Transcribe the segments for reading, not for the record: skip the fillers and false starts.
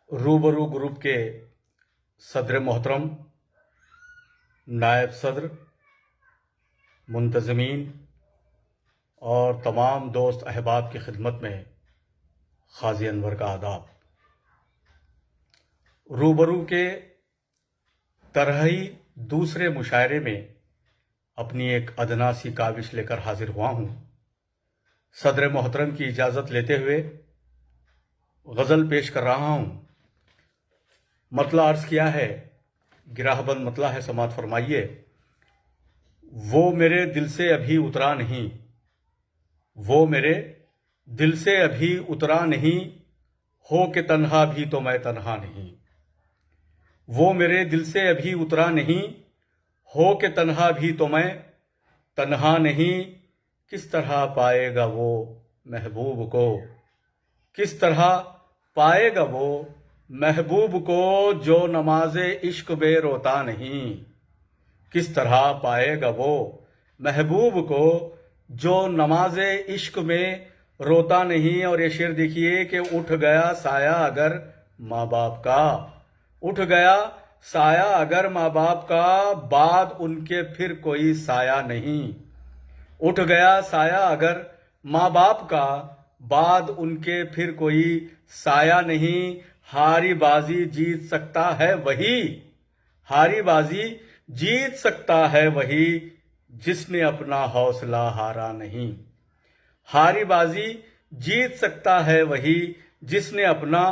रूबरू ग्रुप के सदर मोहतरम, नायब सदर, मुंतज़मीन और तमाम दोस्त अहबाब की खिदमत में क़ाज़ी अनवर का आदाब। रूबरू के तरह ही दूसरे मुशायरे में अपनी एक अदना सी काविश लेकर हाजिर हुआ हूँ। सदर मोहतरम की इजाज़त लेते हुए गज़ल पेश कर रहा हूँ। मतला अर्ज़ किया है, गिराहबंद मतला है, समात फरमाइए। वो मेरे दिल से अभी उतरा नहीं, वो मेरे दिल से अभी उतरा नहीं, हो के तन्हा भी तो मैं तन्हा नहीं। वो मेरे दिल से अभी उतरा नहीं, हो के तन्हा भी तो मैं तन्हा नहीं। किस तरह पाएगा वो महबूब को, किस तरह पाएगा वो महबूब को, जो नमाज़े इश्क बे रोता नहीं। किस तरह पाएगा वो महबूब को, जो नमाज़े इश्क में रोता नहीं। और ये शेर देखिए कि उठ गया साया अगर माँ बाप का, उठ गया साया अगर माँ बाप का, बाद उनके फिर कोई साया नहीं। उठ गया साया अगर माँ बाप का, बाद उनके फिर कोई साया नहीं। हारी बाजी जीत सकता है वही, हारी बाजी जीत सकता है वही, जिसने अपना हौसला हारा नहीं। हारी बाजी जीत सकता है वही, जिसने अपना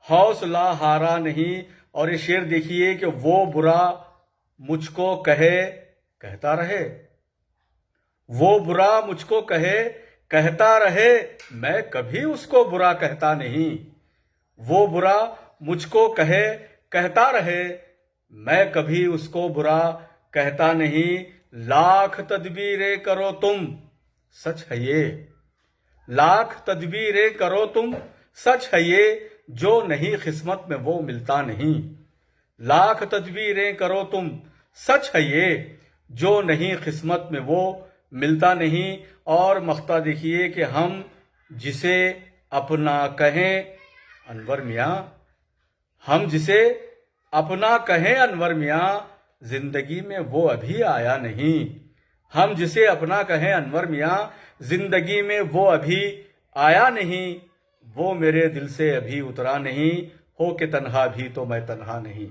हौसला हारा नहीं। और ये शेर देखिए कि वो बुरा मुझको कहे कहता रहे, वो बुरा मुझको कहे कहता रहे, मैं कभी उसको बुरा कहता नहीं। वो बुरा मुझको कहे कहता रहे, मैं कभी उसको बुरा कहता नहीं। लाख तदबीरें करो तुम, सच है ये, लाख तदबीरें करो तुम, सच है ये, जो नहीं किस्मत में वो मिलता नहीं। लाख तदबीरें करो तुम, सच है ये, जो नहीं किस्मत में वो मिलता नहीं। और मख्ता देखिए कि हम जिसे अपना कहें अनवर मियाँ, हम जिसे अपना कहें अनवर मियाँ, जिंदगी में वो अभी आया नहीं। हम जिसे अपना कहें अनवर मियाँ, जिंदगी में वो अभी आया नहीं। वो मेरे दिल से अभी उतरा नहीं, हो के तन्हा भी तो मैं तन्हा नहीं।